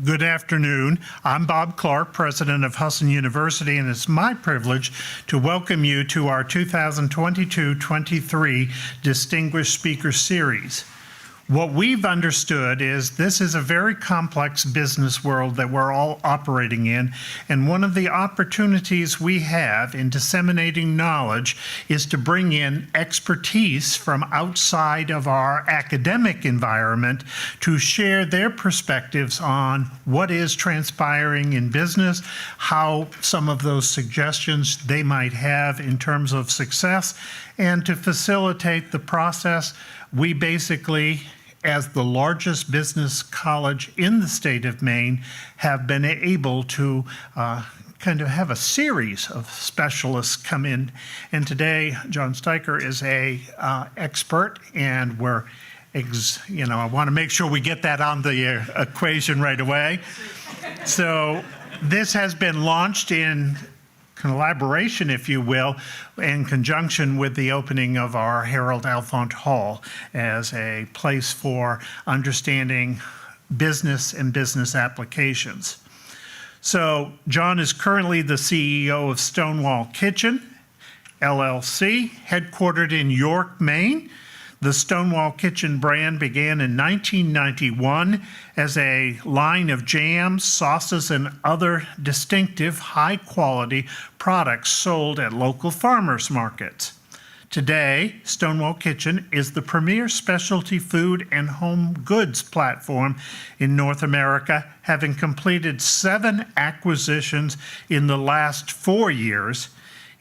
Good afternoon. I'm Bob Clark, president of Husson University, and it's my privilege to welcome you to our 2022-23 Distinguished Speaker Series. What we've understood is this is a very complex business world that we're all operating in, and one of the opportunities we have in disseminating knowledge is to bring in expertise from outside of our academic environment to share their perspectives on what is transpiring in business, how some of those suggestions they might have in terms of success, and to facilitate the process. We basically, as the largest business college in the state of Maine, have been able to kind of have a series of specialists come in. And today, John Stiker is a expert, and we're, I want to make sure we get that on the equation right away. So This has been launched in collaboration, if you will, in conjunction with the opening of our Harold Alfont Hall as a place for understanding business and business applications. So John is currently the CEO of Stonewall Kitchen, LLC, headquartered in York, Maine. The Stonewall Kitchen brand began in 1991 as a line of jams, sauces, and other distinctive, high-quality products sold at local farmers markets. Today, Stonewall Kitchen is the premier specialty food and home goods platform in North America, having completed 7 acquisitions in the last 4 years.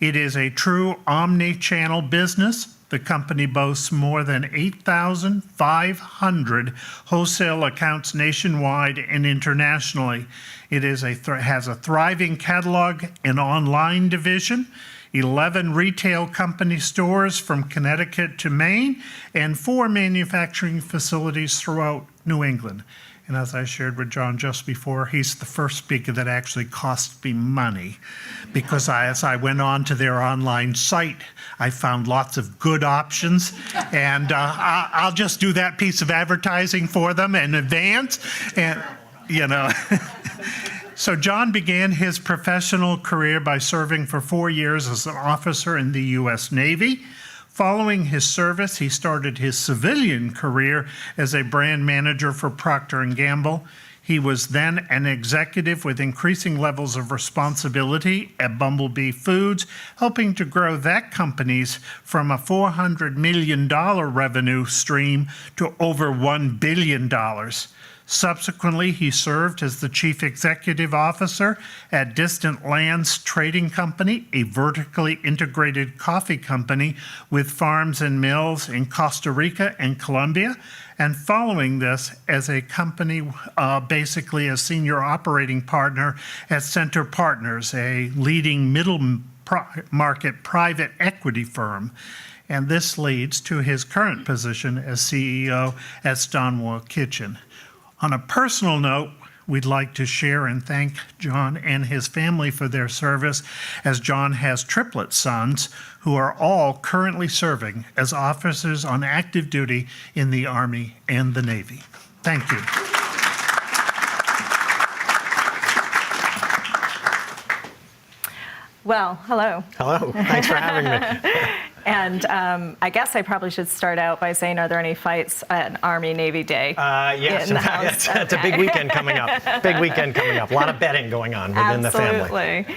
It is a true omni-channel business. The company boasts more than 8,500 wholesale accounts nationwide and internationally. It is has a thriving catalog and online division, 11 retail company stores from Connecticut to Maine, and 4 manufacturing facilities throughout New England. And as I shared with John just before, he's the first speaker that actually cost me money, because as I went on to their online site, I found lots of good options, and I'll just do that piece of advertising for them in advance, and you know. So John began his professional career by serving for 4 years as an officer in the U.S. Navy. Following his service, he started his civilian career as a brand manager for Procter & Gamble. He was then an executive with increasing levels of responsibility at Bumblebee Foods, helping to grow that company's from a $400 million revenue stream to over $1 billion. Subsequently, he served as the chief executive officer at Distant Lands Trading Company, a vertically integrated coffee company with farms and mills in Costa Rica and Colombia. And following this, as a company, basically a senior operating partner at Center Partners, a leading middle market private equity firm. And this leads to his current position as CEO at Stonewall Kitchen. On a personal note, we'd like to share and thank John and his family for their service, as John has triplet sons who are all currently serving as officers on active duty in the Army and the Navy. Thank you. Well, hello. Hello. Thanks for having me. And I guess I probably should start out by saying, are there any fights at Army-Navy Day? Yes, in fact, it's a big weekend coming up. Big weekend coming up. A lot of betting going on within the family. Absolutely.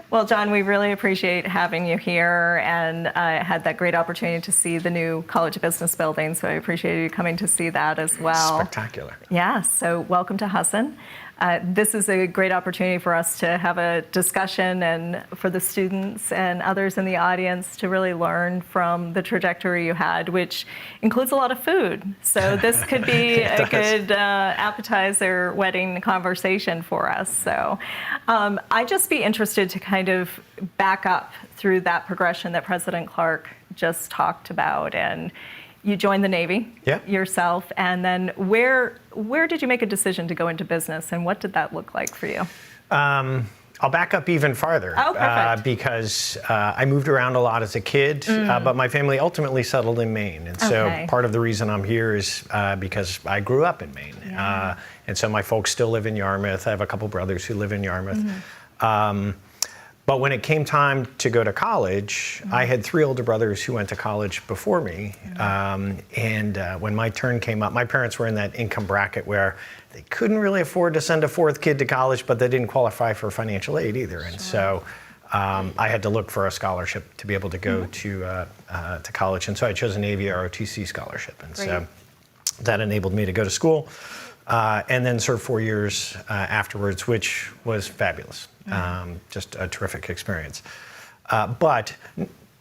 Well, John, we really appreciate having you here, and I had that great opportunity to see the new College of Business building, so I appreciate you coming to see that as well. Spectacular. Yeah, so welcome to Husson. This is a great opportunity for us to have a discussion, and for the students and others in the audience to really learn from the trajectory you had, which includes a lot of food. So this could be a good appetizer wedding conversation for us. So I'd just be interested to kind of back up through that progression that President Clark just talked about. And you joined the Navy yourself, and then where did you make a decision to go into business, and what did that look like for you? I'll back up even farther. Oh, perfect. Because I moved around a lot as a kid, but my family ultimately settled in Maine. And so part of the reason I'm here is because I grew up in Maine. Yeah. And so my folks still live in Yarmouth. I have a couple brothers who live in Yarmouth. But when it came time to go to college, I had 3 older brothers who went to college before me. And when my turn came up, my parents were in that income bracket where they couldn't really afford to send a 4th kid to college, but they didn't qualify for financial aid either. And so I had to look for a scholarship to be able to go to college. And so I chose a Navy ROTC scholarship. And so that enabled me to go to school and then serve 4 years afterwards, which was fabulous. Just a terrific experience. But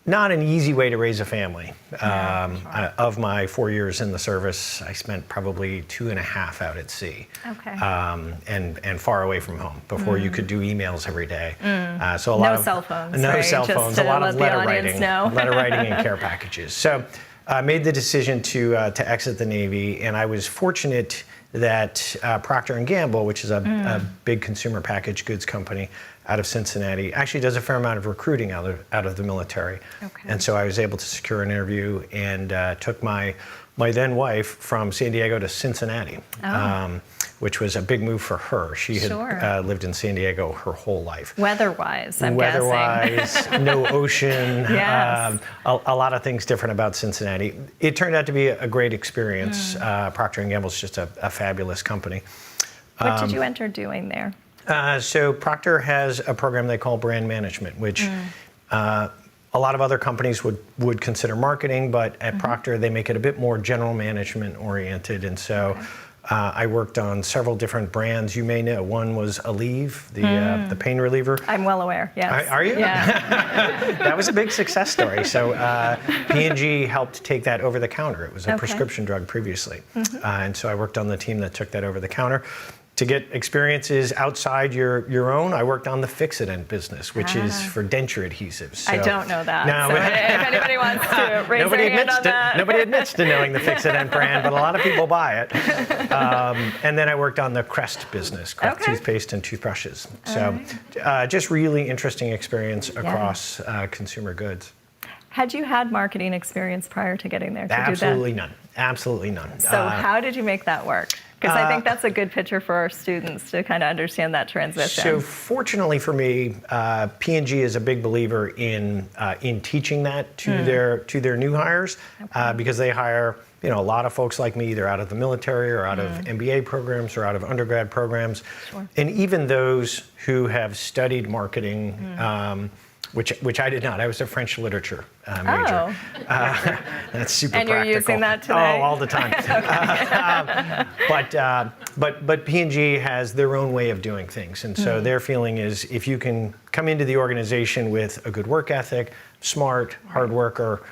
not an easy way to raise a family. Of my 4 years in the service, I spent probably 2.5 out at sea. And far away from home before you could do emails every day. So a lot of cell phones. No right? cell phones. A lot of letter writing. Letter writing and care packages. So I made the decision to exit the Navy, and I was fortunate that Procter & Gamble, which is a big consumer packaged goods company out of Cincinnati, actually does a fair amount of recruiting out of the military. Okay. And so I was able to secure an interview and took my then wife from San Diego to Cincinnati, which was a big move for her. She had lived in San Diego her whole life. Weather-wise, I'm guessing. Weather-wise, no ocean, Yes. a lot of things different about Cincinnati. It turned out to be a great experience. Procter & Gamble is just a fabulous company. What did you enter doing there? So Procter has a program they call brand management, which a lot of other companies would consider marketing, but at Procter they make it a bit more general management oriented. And so I worked on several different brands. You may know one was Aleve, the pain reliever. I'm well aware, yes. Are you? Yeah. That was a big success story. So P&G helped take that over the counter. It was a prescription drug previously. And so I worked on the team that took that over the counter. To get experiences outside your own, I worked on the Fix-It-Ent business, which is for denture adhesives. So, I don't know that. No, So if anybody wants to raise their hand on that. Nobody admits to knowing the Fix-It-Ent brand, but a lot of people buy it. And then I worked on the Crest business, Crest toothpaste and toothbrushes. So just really interesting experience across consumer goods. Had you had marketing experience prior to getting there to Absolutely do that? none. Absolutely none. So how did you make that work? Because I think that's a good picture for our students to kind of understand that transition. So fortunately for me, P&G is a big believer in teaching that to their new hires because they hire a lot of folks like me either out of the military or out of MBA programs or out of undergrad programs, and even those who have studied marketing. Which I did not. I was a French literature major. That's super and practical. You're using that today? Oh, all the time. But P&G has their own way of doing things, and so their feeling is if you can come into the organization with a good work ethic, smart, hard worker,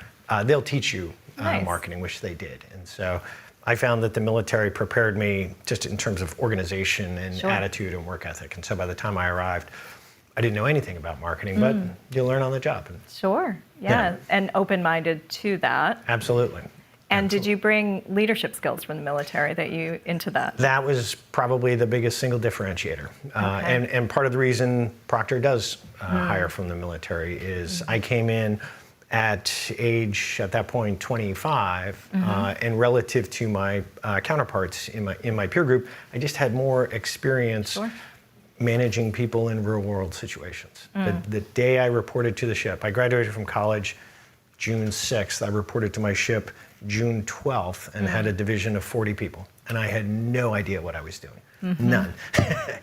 they'll teach you marketing, which they did. And so I found that the military prepared me just in terms of organization and attitude and work ethic. And so by the time I arrived, I didn't know anything about marketing, but you learn on the job. Sure, yeah. And open-minded to that. Absolutely. And did you bring leadership skills from the military into that? That was probably the biggest single differentiator. And part of the reason Procter does hire from the military is I came in at age, at that point, 25, and relative to my counterparts in my peer group, I just had more experience managing people in real world situations. The day I reported to the ship, I graduated from college June 6th. I reported to my ship June 12th and had a division of 40 people. And I had no idea what I was doing, none.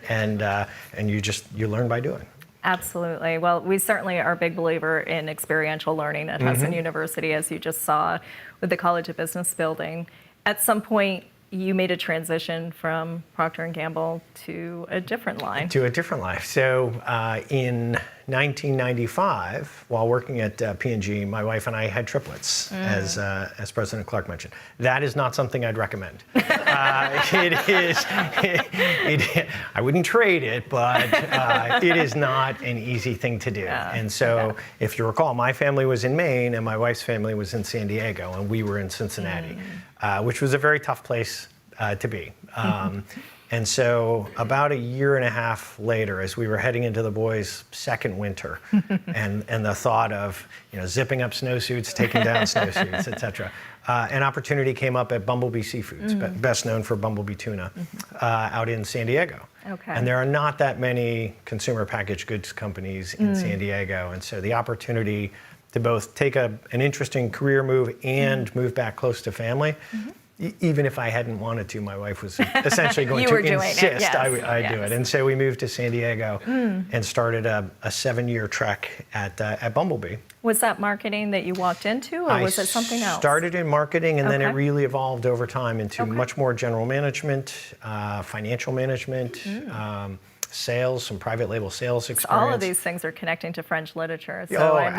and you learn by doing. Absolutely. Well, we certainly are a big believer in experiential learning at Husson University, as you just saw with the College of Business building. At some point, you made a transition from Procter & Gamble to a different line. To a different life. So in 1995, while working at P&G, my wife and I had triplets, as President Clark mentioned. That is not something I'd recommend. I wouldn't trade it, but it is not an easy thing to do. And so if you recall, my family was in Maine and my wife's family was in San Diego, and we were in Cincinnati, which was a very tough place to be. And so about a year and a half later, as we were heading into the boys' second winter, and the thought of zipping up snowsuits, taking down snowsuits, et cetera, an opportunity came up at Bumblebee Seafoods, best known for Bumblebee tuna, out in San Diego. Okay. And there are not that many consumer packaged goods companies in San Diego, and so the opportunity to both take an interesting career move and move back close to family. Even if I hadn't wanted to, my wife was essentially going to insist I do it. And so we moved to San Diego and started a 7-year trek at Bumblebee. Was that marketing that you walked into, or was it something else? I started in marketing, and then it really evolved over time into much more general management, financial management, sales, some private label sales experience. All of these things are connecting to French literature, so I'm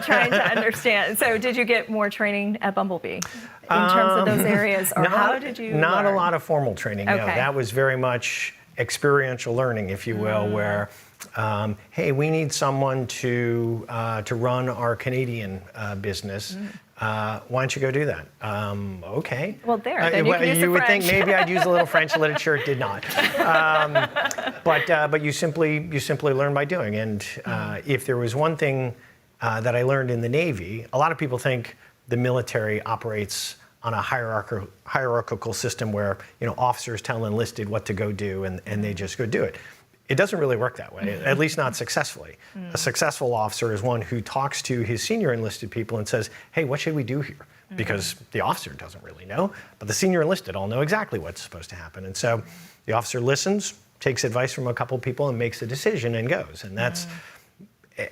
trying to understand. So did you get more training at Bumblebee in terms of those areas, or how did you Not learn? A lot of formal training, no. That was very much experiential learning, if you will, where hey, we need someone to run our Canadian business. why don't you go do that? Okay. Well, then you can use the would think French. maybe I'd use a little French literature. It did not. But you simply learn by doing. And if there was one thing that I learned in the Navy, a lot of people think the military operates on a hierarchical system where officers tell enlisted what to go do and they just go do it. It doesn't really work that way, at least not successfully. A successful officer is one who talks to his senior enlisted people and says, hey, what should we do here? Because the officer doesn't really know, but the senior enlisted all know exactly what's supposed to happen. And so the officer listens, takes advice from a couple people and makes a decision and goes. And that's,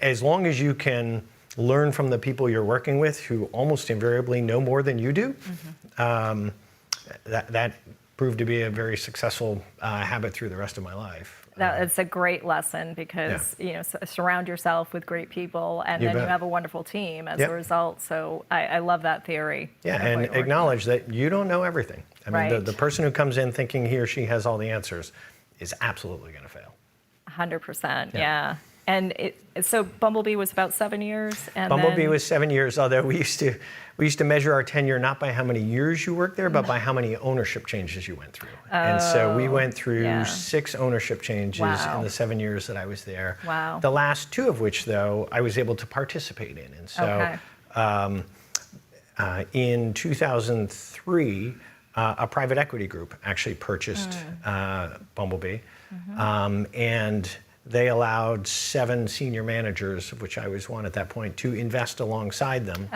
as long as you can learn from the people you're working with who almost invariably know more than you do, that proved to be a very successful habit through the rest of my life. It's a great lesson because surround yourself with great people, and then you have a wonderful team as a result. So I love that theory. Yeah, and acknowledge that you don't know everything. I mean, the person who comes in thinking he or she has all the answers is absolutely going to fail. 100%. Yeah. And so Bumblebee was about 7 years, and Bumblebee was 7 years. Although we used to measure our tenure not by how many years you worked there, but by how many ownership changes you went through. And so we went through 6 ownership changes in the 7 years that I was there. Wow. The last 2 of which, though, I was able to participate in. And so in 2003, a private equity group actually purchased Bumblebee, and they allowed 7 senior managers, of which I was one at that point, to invest alongside them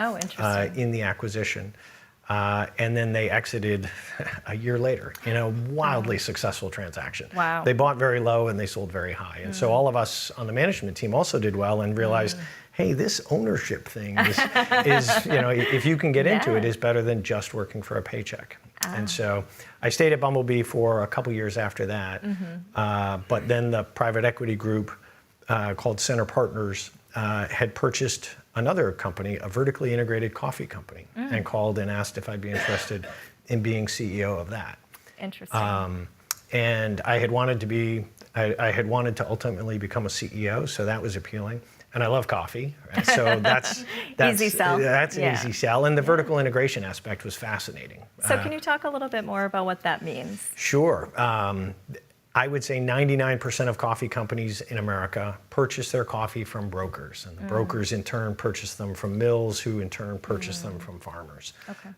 in the acquisition. And then they exited a year later in a wildly successful transaction. Wow. They bought very low and they sold very high. And so all of us on the management team also did well and realized, hey, this ownership thing is if you can get into it, is better than just working for a paycheck. And so I stayed at Bumblebee for a couple years after that. But then the private equity group called Center Partners had purchased another company, a vertically integrated coffee company, and called and asked if I'd be interested in being CEO of that. Interesting. And I had wanted to ultimately become a CEO, so that was appealing. And I love coffee, right? So that's easy sell. That's an easy sell, and the vertical integration aspect was fascinating. So can you talk a little bit more about what that means? Sure. I would say 99% of coffee companies in America purchase their coffee from brokers, and the brokers in turn purchase them from mills, who in turn purchase them from farmers.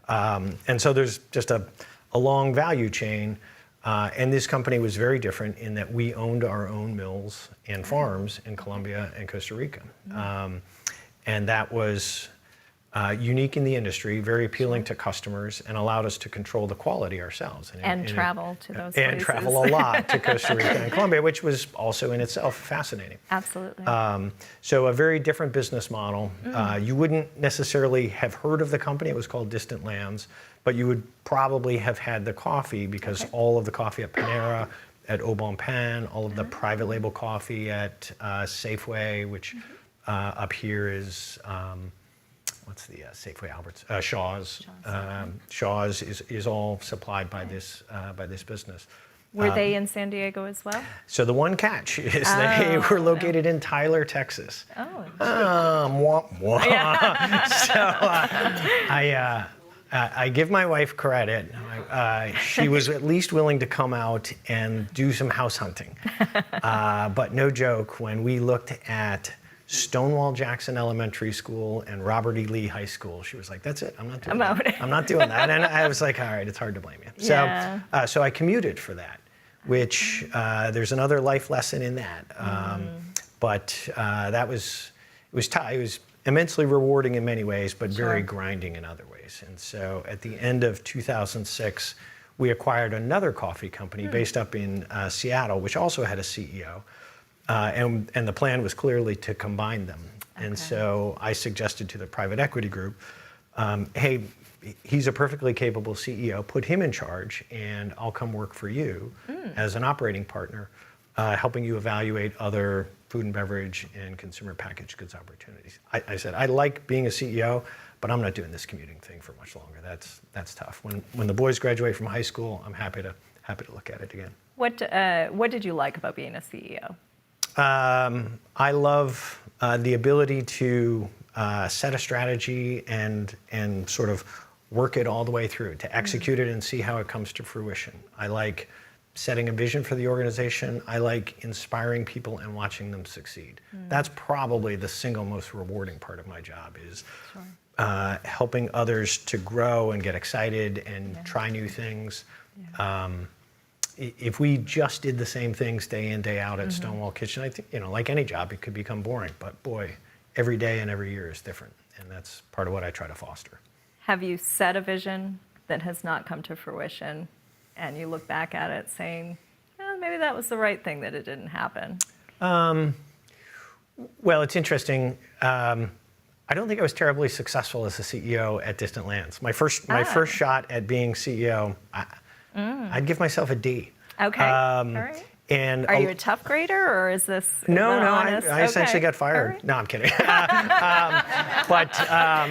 And so there's just a long value chain. And this company was very different in that we owned our own mills and farms in Colombia and Costa Rica. And that was unique in the industry, very appealing to customers, and allowed us to control the quality ourselves. And travel to those places. And travel a lot to Costa Rica and Colombia, which was also in itself fascinating. Absolutely. So a very different business model. You wouldn't necessarily have heard of the company. It was called Distant Lands. But you would probably have had the coffee because all of the coffee at Panera, at Au Bon Pain, all of the private label coffee at Safeway, which up here is, what's the Safeway Alberts? Shaw's. Shaw's is all supplied by this business. Were they in San Diego as well? So the one catch is they were located in Tyler, Texas. Mwah, mwah. So I give my wife credit. She was at least willing to come out and do some house hunting. But no joke, when we looked at Stonewall Jackson Elementary School and Robert E. Lee High School, she was like, that's it, I'm not doing that. I'm not doing that. And I was like, all right, it's hard to blame you. So I commuted for that, which there's another life lesson in that. But it was immensely rewarding in many ways, but very grinding in other ways. And so at the end of 2006, we acquired another coffee company based up in Seattle, which also had a CEO. And the plan was clearly to combine them. And so I suggested to the private equity group, hey, he's a perfectly capable CEO, put him in charge, and I'll come work for you as an operating partner, helping you evaluate other food and beverage and consumer packaged goods opportunities. I said, I like being a CEO, but I'm not doing this commuting thing for much longer. That's tough. When the boys graduate from high school, I'm happy to look at it again. What did you like about being a CEO? I love the ability to set a strategy and sort of work it all the way through, to execute it and see how it comes to fruition. I like setting a vision for the organization. I like inspiring people and watching them succeed. That's probably the single most rewarding part of my job, is helping others to grow and get excited and try new things. If we just did the same things day in, day out at Stonewall Kitchen, I think, like any job, it could become boring. But boy, every day and every year is different. And that's part of what I try to foster. Have you set a vision that has not come to fruition, and you look back at it saying, maybe that was the right thing that it didn't happen? Well, it's interesting. I don't think I was terribly successful as a CEO at Distant Lands. My first shot at being CEO, I'd give myself a D. Okay. All right. And are you a tough grader, or is this no? honest? I essentially got fired. Right. No, I'm kidding.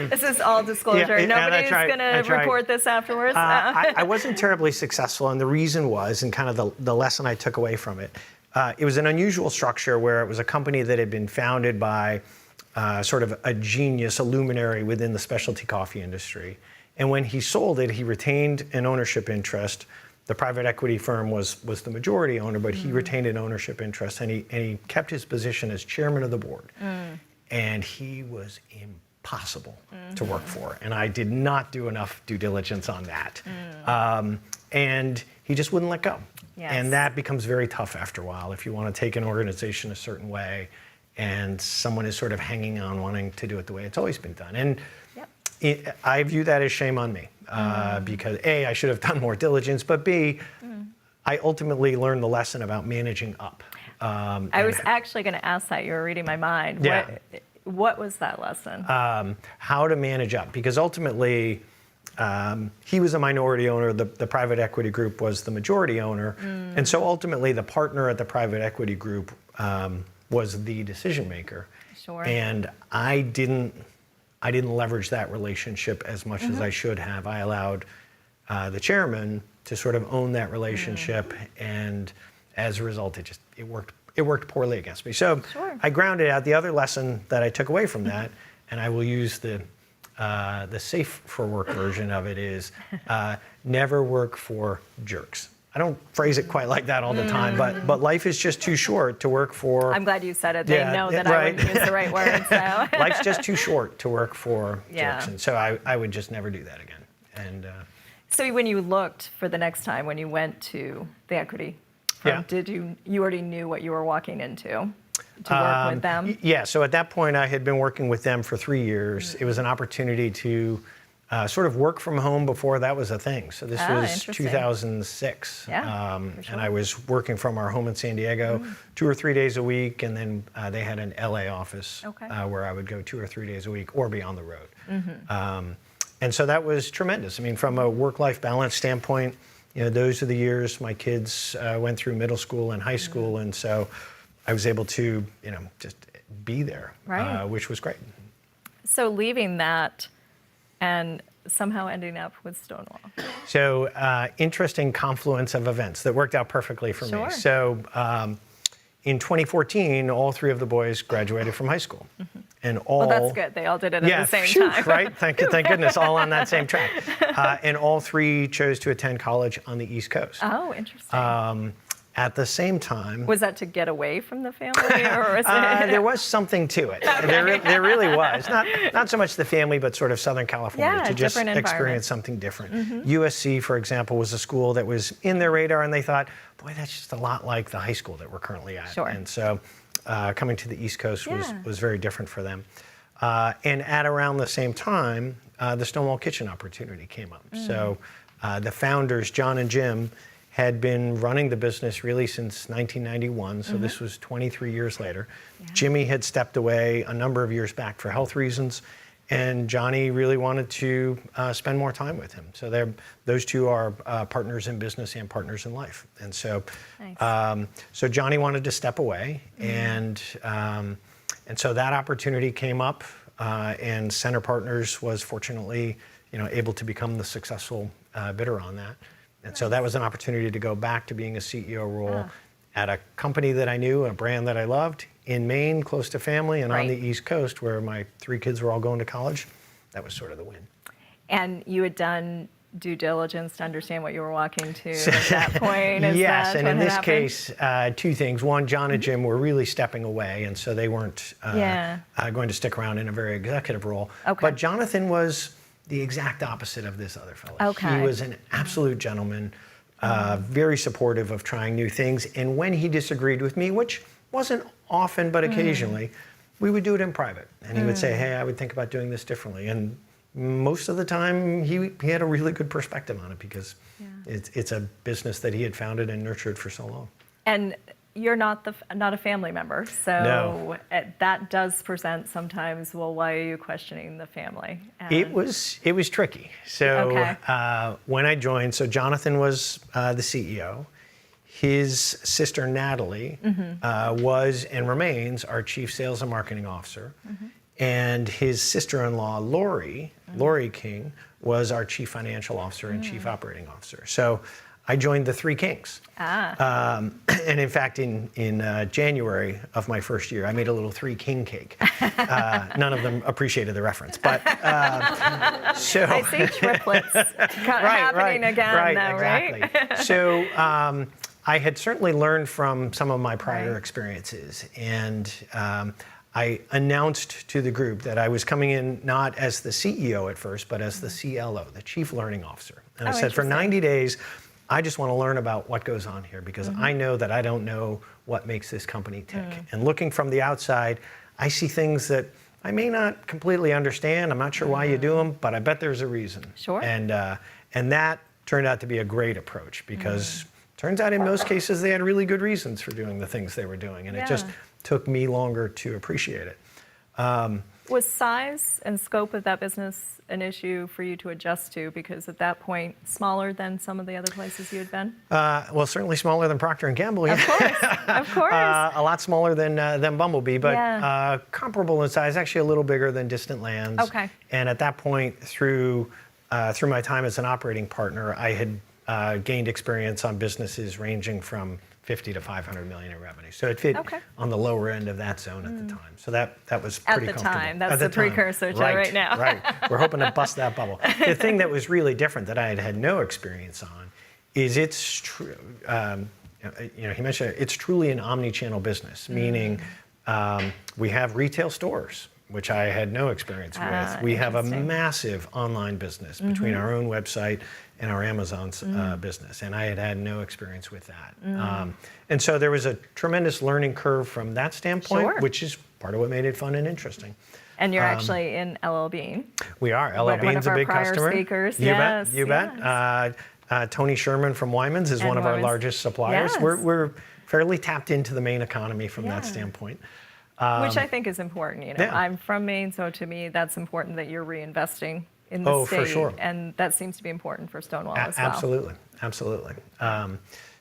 This is all disclosure. Nobody's going to report this afterwards. I wasn't terribly successful, and the reason was, and kind of the lesson I took away from it, it was an unusual structure where it was a company that had been founded by sort of a genius, a luminary within the specialty coffee industry. And when he sold it, he retained an ownership interest. The private equity firm was the majority owner, but he retained an ownership interest, and he kept his position as chairman of the board. And he was impossible to work for, and I did not do enough due diligence on that. And he just wouldn't let go. Yes. And that becomes very tough after a while if you want to take an organization a certain way, and someone is sort of hanging on wanting to do it the way it's always been done. And I view that as shame on me, because A, I should have done more diligence, but B, I ultimately learned the lesson about managing up. I was actually going to ask that. You were reading my mind. Yeah. What was that lesson? How to manage up, because ultimately he was a minority owner, the private equity group was the majority owner, and so ultimately the partner at the private equity group was the decision maker. Sure. And I didn't leverage that relationship as much as I should have. I allowed the chairman to sort of own that relationship, and as a result, it worked poorly against me. So I grounded out. The other lesson that I took away from that, and I will use the safe for work version of it, is never work for jerks. I don't phrase it quite like that all the time, but life is just too short to work for. I'm glad you said it. They know that I wouldn't use the right word. So. Life's just too short to work for jerks, and so I would just never do that again. And so when you looked for the next time, when you went to the equity firm, did you already knew what you were walking into to work with them? Yeah. So at that point, I had been working with them for 3 years. It was an opportunity to sort of work from home before that was a thing. So this was 2006. Yeah, and I was working from our home in San Diego 2 or 3 days a week. And then they had an LA office where I would go 2 or 3 days a week or be on the road. And so that was tremendous. I mean, from a work-life balance standpoint, those are the years my kids went through middle school and high school. And so I was able to, just be there, which was great. So leaving that and somehow ending up with Stonewall. So interesting confluence of events that worked out perfectly for me. So in 2014, all 3 of the boys graduated from high school. And all, well, that's good. They all did it at the same time. Right? Thank goodness, all on that same track. And all 3 chose to attend college on the East Coast. Oh, interesting. At the same time, was that to get away from the family, or was it? There was something to it. Okay. There really was. Not so much the family, but sort of Southern California, to just experience something different. USC, for example, was a school that was in their radar, and they thought, boy, that's just a lot like the high school that we're currently at. And so coming to the East Coast was very different for them. And at around the same time, the Stonewall Kitchen opportunity came up. So the founders, John and Jim, had been running the business really since 1991, so this was 23 years later. Jimmy had stepped away a number of years back for health reasons, and Johnny really wanted to spend more time with him. So those 2 are partners in business and partners in life. And so, so Johnny wanted to step away, and so that opportunity came up, and Center Partners was fortunately, able to become the successful bidder on that. And so that was an opportunity to go back to being a CEO role at a company that I knew, a brand that I loved, in Maine, close to family, and on Right. the East Coast, where my 3 kids were all going to college, that was sort of the win. And you had done due diligence to understand what you were walking to at that point? Is Yes, that and what in had this happened? case, 2 things. One, John and Jim were really stepping away, and so they weren't Yeah. going to stick around in a very executive role. Okay. But Jonathan was the exact opposite of this other fellow. Okay. He was an absolute gentleman, very supportive of trying new things. And when he disagreed with me, which wasn't often but occasionally, we would do it in private. And he would say, hey, I would think about doing this differently. And most of the time, he had a really good perspective on it because it's a business that he had founded and nurtured for so long. And you're not a family member, so No. That does present sometimes. Well, why are you questioning the family? It was tricky. So Okay. when I joined, so Jonathan was the CEO. His sister Natalie was and remains our chief sales and marketing officer, and his sister-in-law Lori King was our chief financial officer and chief operating officer. So I joined the 3 kings. And in fact, in January of my first year, I made a little 3 king cake. None of them appreciated the reference, but so I see triplets happening again, though, exactly. right? So I had certainly learned from some of my prior experiences, and I announced to the group that I was coming in not as the CEO at first, but as the CLO, the Chief Learning Officer. And I said, for 90 days, I just want to learn about what goes on here because I know that I don't know what makes this company tick. And looking from the outside, I see things that I may not completely understand. I'm not sure why you do them, but I bet there's a reason. Sure. And that turned out to be a great approach because turns out in most cases they had really good reasons for doing the things they were doing. And it just took me longer to appreciate it. Was size and scope of that business an issue for you to adjust to? Because at that point, smaller than some of the other places you had been? Well, certainly smaller than Procter & Gamble. Of course, of course. A lot smaller than Bumblebee, but Yeah. comparable in size, actually a little bigger than Distant Lands. Okay. And at that point, through my time as an operating partner, I had gained experience on businesses ranging from 50 to 500 million in revenue. So it fit on the lower end of that zone at the time. So that was pretty comfortable. At the time, that's At the the precursor to right now. Right. We're hoping to bust that bubble. The thing that was really different that I had had no experience on is it's true. He mentioned it's truly an omni-channel business, meaning we have retail stores, which I had no experience with. We have a massive online business between our own website and our Amazon's business, and I had had no experience with that. And so there was a tremendous learning curve from that standpoint, which is part of what made it fun and interesting. And you're actually in LL Bean. We are. LL Bean's a big customer. Speakers. You bet. Tony Sherman from Wyman's is one of our largest suppliers. Yes. We're fairly tapped into the Maine economy from that standpoint. Which I think is important. You know, Yeah. I'm from Maine, so to me, that's important that you're reinvesting in the state. For sure. And that seems to be important for Stonewall as well. Absolutely.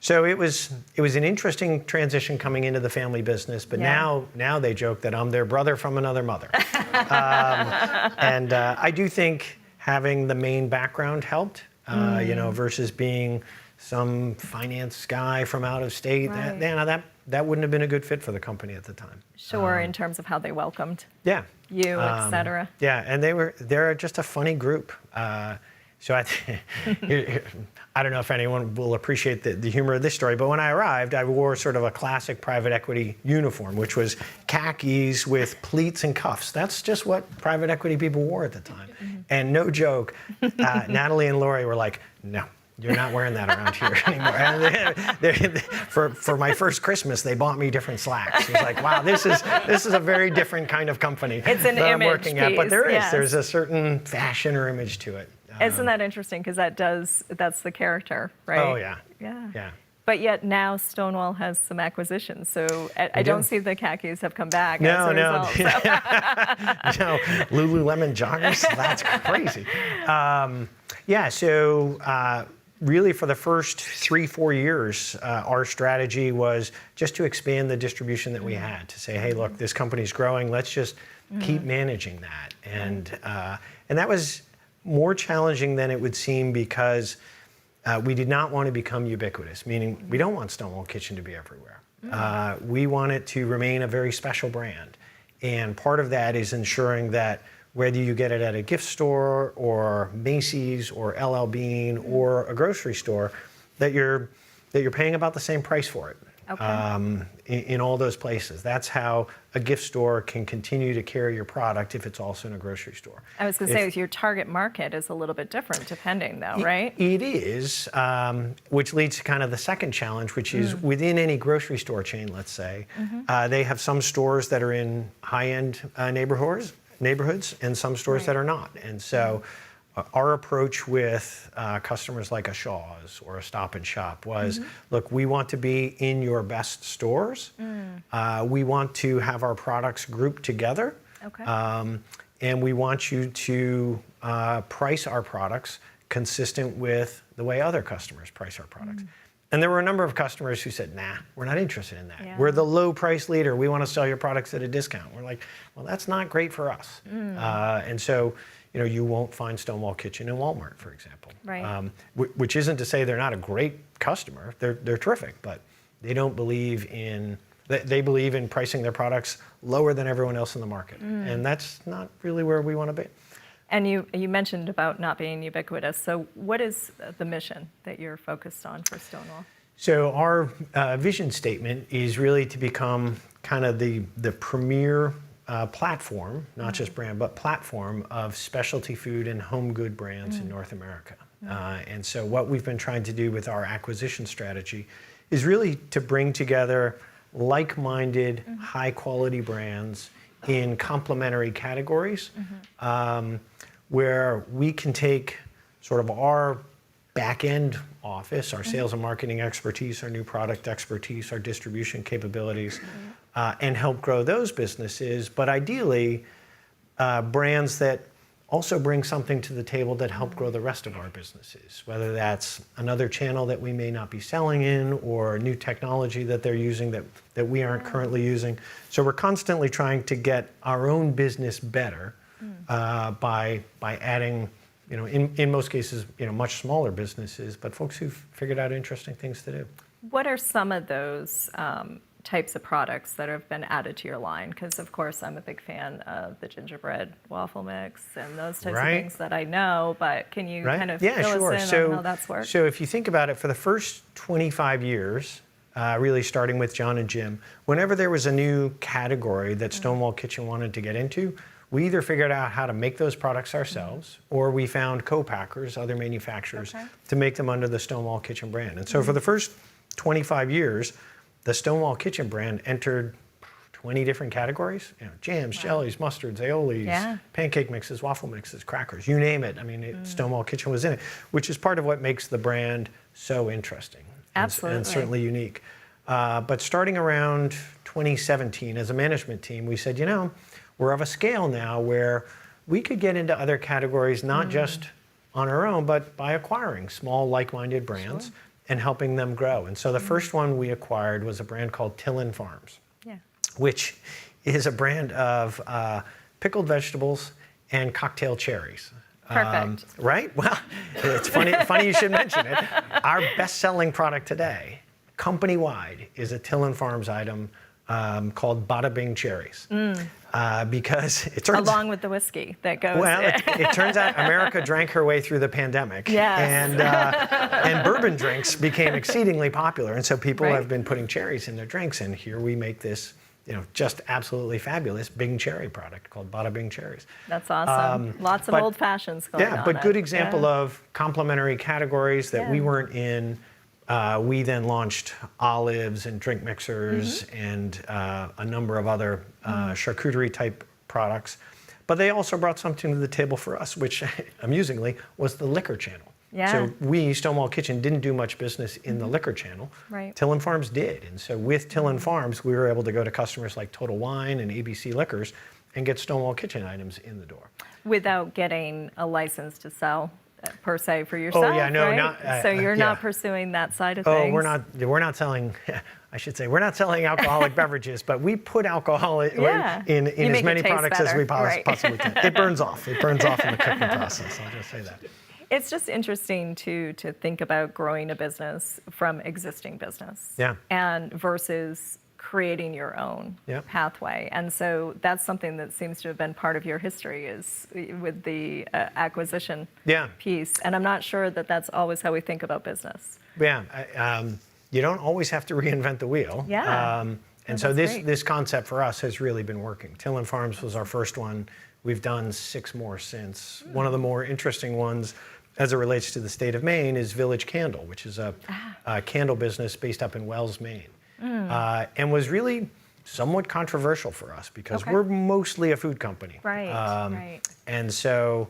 So it was an interesting transition coming into the family business, but now they joke that I'm their brother from another mother. And I do think having the Maine background helped, versus being some finance guy from out of state. Right. That wouldn't have been a good fit for the company at the time. Sure, in terms of how they welcomed you, et cetera. Yeah, and they're just a funny group. So I don't know if anyone will appreciate the humor of this story, but when I arrived, I wore sort of a classic private equity uniform, which was khakis with pleats and cuffs. That's just what private equity people wore at the time. And no joke, Natalie and Lori were like, no. You're not wearing that around here anymore. And for my first Christmas, they bought me different slacks. It was like, wow, this is a very different kind of company It's an that I'm image working at. But piece, there's a certain fashion or image to it. Isn't that interesting? Because that's the character, right? Oh yeah. Yeah. But yet now Stonewall has some acquisitions, so I don't see the khakis have come back as a result. So. Lululemon joggers, that's crazy. So really for the first 3-4 years, our strategy was just to expand the distribution that we had, to say, hey, look, this company's growing, let's just keep managing that. And that was more challenging than it would seem because we did not want to become ubiquitous, meaning we don't want Stonewall Kitchen to be everywhere. We want it to remain a very special brand. And part of that is ensuring that whether you get it at a gift store or Macy's or LL Bean or a grocery store, that you're paying about the same price for it. Okay. In all those places. That's how a gift store can continue to carry your product if it's also in a grocery store. I was going to say, your target market is a little bit different depending though, right? It is, which leads to kind of the second challenge, which is within any grocery store chain, let's say, they have some stores that are in high-end neighborhoods and some stores that are not. And so our approach with customers like a Shaw's or a Stop and Shop was, look, we want to be in your best stores. We want to have our products grouped together. Okay. And we want you to price our products consistent with the way other customers price our products. And there were a number of customers who said, nah, we're not interested in that. Yeah. We're the low price leader. We want to sell your products at a discount. We're like, well, that's not great for us. And so, you won't find Stonewall Kitchen in Walmart, for example. Right. Which isn't to say they're not a great customer. They're terrific, but they don't believe in, they believe in pricing their products lower than everyone else in the market. And that's not really where we want to be. And you mentioned about not being ubiquitous. So what is the mission that you're focused on for Stonewall? So our vision statement is really to become kind of the premier platform, not just brand, but platform of specialty food and home good brands in North America. And so what we've been trying to do with our acquisition strategy is really to bring together like-minded, high-quality brands in complementary categories, where we can take sort of our back-end office, our sales and marketing expertise, our new product expertise, our distribution capabilities, and help grow those businesses. But ideally, brands that also bring something to the table that help grow the rest of our businesses, whether that's another channel that we may not be selling in or new technology that they're using that we aren't currently using. So we're constantly trying to get our own business better by adding, in most cases, much smaller businesses, but folks who've figured out interesting things to do. What are some of those types of products that have been added to your line? Because, of course, I'm a big fan of the gingerbread waffle mix and those types of things that I know, but can you kind of fill us in on how that's worked? So if you think about it, for the first 25 years, really starting with John and Jim, whenever there was a new category that Stonewall Kitchen wanted to get into, we either figured out how to make those products ourselves, or we found co-packers, other manufacturers, to make them under the Stonewall Kitchen brand. And so for the first 25 years, the Stonewall Kitchen brand entered 20 different categories, jams, jellies, mustards, aiolis, pancake mixes, waffle mixes, crackers, you name it. I mean, Stonewall Kitchen was in it, which is part of what makes the brand so interesting. Absolutely. And certainly unique. But starting around 2017, as a management team, we said, we're of a scale now where we could get into other categories, not just on our own, but by acquiring small like-minded brands and helping them grow. And so the first one we acquired was a brand called Tillin Farms, which is a brand of pickled vegetables and cocktail cherries. Perfect. Right? Well, it's funny you should mention it. Our best-selling product today, company-wide, is a Tillin Farms item called Bada Bing Cherries. Because it turns along with the whiskey that goes. Well, it turns out America drank her way through the pandemic, and bourbon drinks became exceedingly popular, and so people have been putting cherries in their drinks, and here we make this, just absolutely fabulous Bing Cherry product called Bada Bing Cherries. That's awesome. Lots of old fashions going on. Yeah, but good example of complementary categories that we weren't in. We then launched olives and drink mixers and a number of other charcuterie type products. But they also brought something to the table for us, which amusingly was the liquor channel. Yeah. So we, Stonewall Kitchen, didn't do much business in the liquor channel. Right. Tillin Farms did. And so with Tillin Farms, we were able to go to customers like Total Wine and ABC Liquors and get Stonewall Kitchen items in the door. Without getting a license to sell per se for yourself, right? So you're not pursuing that side of things? We're not selling, I should say, we're not selling alcoholic beverages, but we put alcohol in as many products as we possibly can. It burns off in the cooking process, I'll just say that. It's just interesting to think about growing a business from existing business. Yeah. And versus creating your own Yep. pathway. And so that's something that seems to have been part of your history is with the acquisition Yeah. piece. And I'm not sure that that's always how we think about business. Yeah, you don't always have to reinvent the wheel. Yeah. And Oh, so that's great. this concept for us has really been working. Tillman Farms was our first one. We've done 6 more since. One of the more interesting ones, as it relates to the state of Maine, is Village Candle, which is a candle business based up in Wells, Maine, and was really somewhat controversial for us because Okay. we're mostly a food company. Right, right. And so,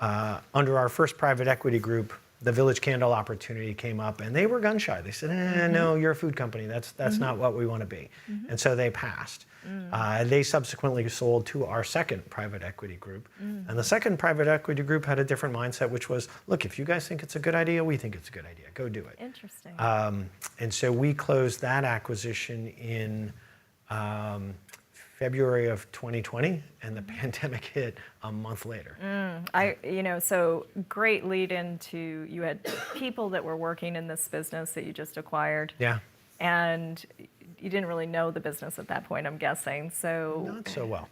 under our first private equity group, the Village Candle opportunity came up, and they were gun shy. They said, "No, you're a food company. That's not what we want to be." And so they passed. They subsequently sold to our second private equity group, and the second private equity group had a different mindset, which was, "Look, if you guys think it's a good idea, we think it's a good idea. Go do it." Interesting. And so we closed that acquisition in February of 2020, and the pandemic hit a month later. So great lead into, you had people that were working in this business that you just acquired. Yeah, And you didn't really know the business at that point, I'm guessing. So not so well.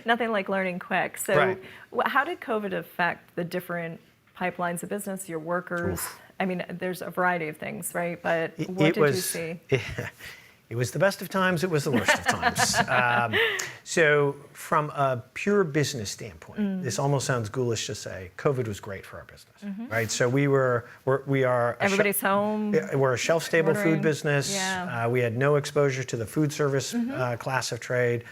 nothing like learning quick. So Right. How did COVID affect the different pipelines of business, your workers? I mean, there's a variety of things, right? But what did you see? It was the best of times, it was the worst of times. So from a pure business standpoint, this almost sounds ghoulish to say, COVID was great for our business, right? So we are Everybody's home. we're a shelf-stable ordering. food business. Yeah. We had no exposure to the food service class of trade,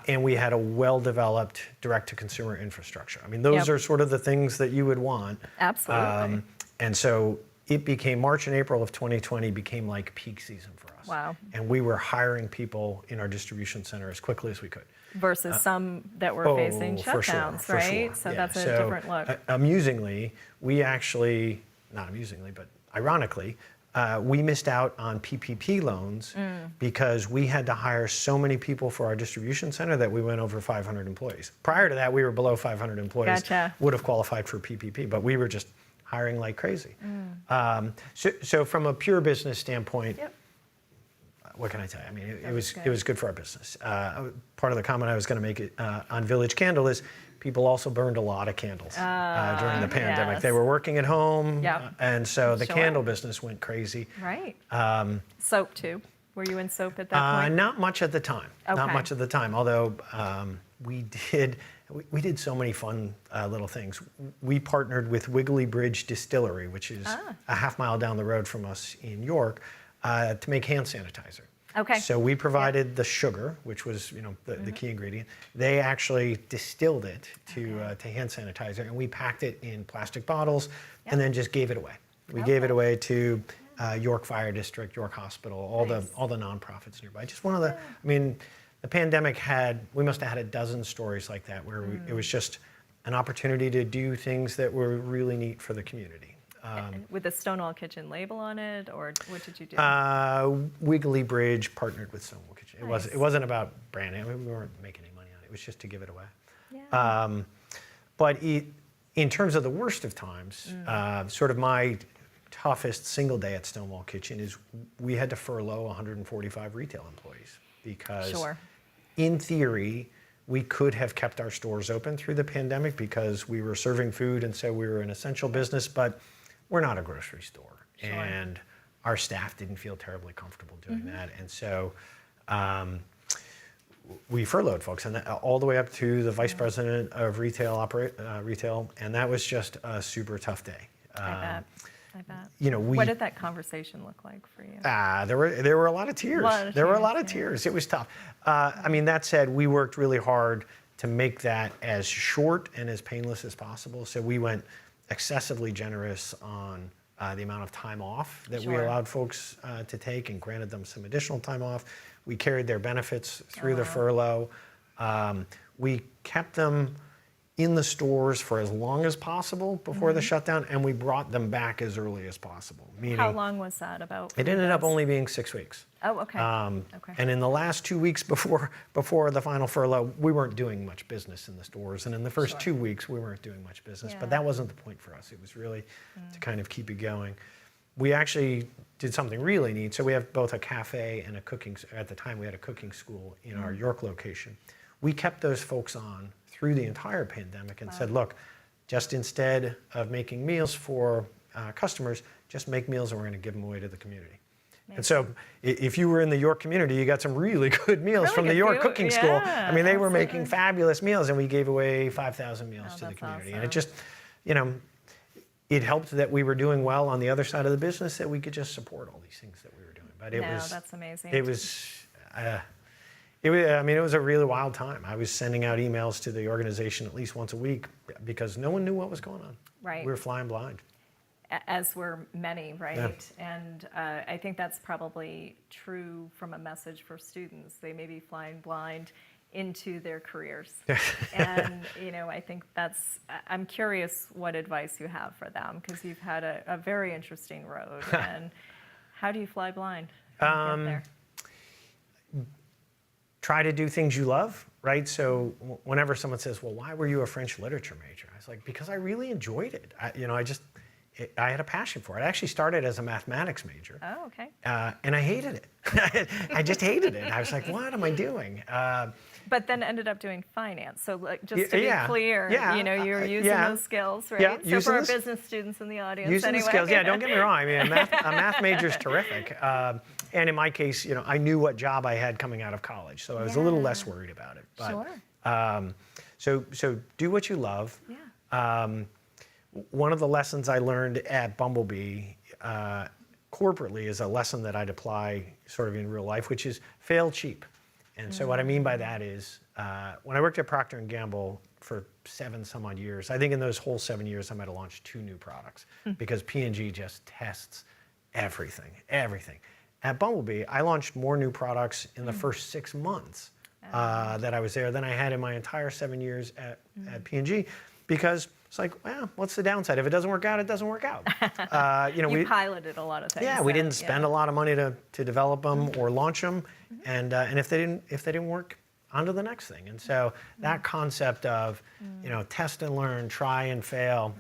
and we had a well-developed direct-to-consumer infrastructure. I mean, those Yep. are sort of the things that you would want. Absolutely. And so it became March and April of 2020 became like peak season for us. Wow. And we were hiring people in our distribution center as quickly as we could. Versus some that were facing for sure, shutdowns, for right? sure. So Yeah. that's a different look. Amusingly, we actually, not amusingly, but ironically, we missed out on PPP loans because we had to hire so many people for our distribution center that we went over 500 employees. Prior to that, we were below 500 employees. Gotcha. Would have qualified for PPP, but we were just hiring like crazy. So from a pure business standpoint, Yep. what can I tell you? I mean, it was was good for our business. Part of the comment I was going to make on Village Candle is people also burned a lot of candles during the pandemic. yes. They were working at home, Yep. and so the Sure. candle business went crazy. Right. Soap too. Were you in soap at that point? Not much at the time. Not Okay. much at the time. Although we did so many fun little things. We partnered with Wiggly Bridge Distillery, which is a half mile down the road from us in York, to make hand sanitizer. Okay. So we provided the sugar, which was the key ingredient. They actually distilled it to hand sanitizer, and we packed it in plastic bottles, and then just gave it away. We gave it away to York Fire District, York Hospital, all the nonprofits nearby. Just one of the, I mean, the pandemic we must have had a dozen stories like that where it was just an opportunity to do things that were really neat for the community. With the Stonewall Kitchen label on it, or what did you do? Wiggly Bridge partnered with Stonewall Kitchen. Nice. It wasn't about branding. I mean, we weren't making any money on it. It was just to give it away. Yeah. But in terms of the worst of times, sort of my toughest single day at Stonewall Kitchen is we had to furlough 145 retail employees because Sure. in theory, we could have kept our stores open through the pandemic because we were serving food and so we were an essential business, but we're not a grocery store. Sure. And our staff didn't feel terribly comfortable doing that. And so we furloughed folks, and all the way up to the vice president of retail, and that was just a super tough day. I bet. We, What did that conversation look like for you? there were a lot of tears. There were a lot of tears. It was tough. I mean, that said, we worked really hard to make that as short and as painless as possible. So we went excessively generous on the amount of time off that we Sure. allowed folks to take and granted them some additional time off. We carried their benefits through the furlough. We kept them in the stores for as long as possible before the shutdown, and we brought them back as early as possible. Meaning, How long was that about? it ended up only being 6 weeks. Oh, okay. Okay. And in the last 2 weeks before the final furlough, we weren't doing much business in the stores. And in the first 2 weeks, we weren't doing much business. Yeah. But that wasn't the point for us. It was really to kind of keep it going. We actually did something really neat. So we have both a cafe and a cooking, at the time we had a cooking school in our York location. We kept those folks on through the entire pandemic and said, look, just instead of making meals for customers, just make meals and we're going to give them away to the community. And so if you were in the York community, you got some really good meals Really from the good York food. cooking school. Yeah, I mean, they were absolutely. making fabulous meals, and we gave away 5,000 meals to the that's community. And awesome. it just, you know, it helped that we were doing well on the other side of the business, that we could just support all these things that we were doing. But it was, that's amazing. it was, I mean, it was a really wild time. I was sending out emails to the organization at least once a week because no one knew what was going on. Right. We were flying blind. As were many, right? Yeah. And I think that's probably true from a message for students. They may be flying blind into their careers. And, you know, I think I'm curious what advice you have for them, because you've had a very interesting road. And how do you fly blind and get there? Try to do things you love, right? So whenever someone says, well, why were you a French literature major? I was like, because I really enjoyed it. I had a passion for it. I actually started as a mathematics major. Oh, okay. And I hated it. I just hated it. I was like, what am I doing? But then ended up doing finance. So like, just to be Yeah, clear, yeah, you know, you're using yeah. those skills, right? Yeah, so using for our this- business students in the audience, Using anyway. the skills, yeah, don't get me wrong. I mean, a math major is terrific. And in my case, you know, I knew what job I had coming out of college, so I was a little less worried about it. But, Sure. So do what you love. Yeah. One of the lessons I learned at Bumblebee corporately is a lesson that I'd apply sort of in real life, which is fail cheap. And so what I mean by that is when I worked at Procter & Gamble for 7 some odd years, I think in those whole 7 years I might have launched 2 new products because P&G just tests everything. At Bumblebee, I launched more new products in the first 6 months that I was there than I had in my entire 7 years at P&G, because it's like, well, what's the downside? If it doesn't work out, it doesn't work out. You know, You piloted a lot of things. yeah, we then, didn't spend a lot of money to develop them or launch them, and if they didn't work, on to the next thing. And so that concept of, you know, test and learn, try and fail,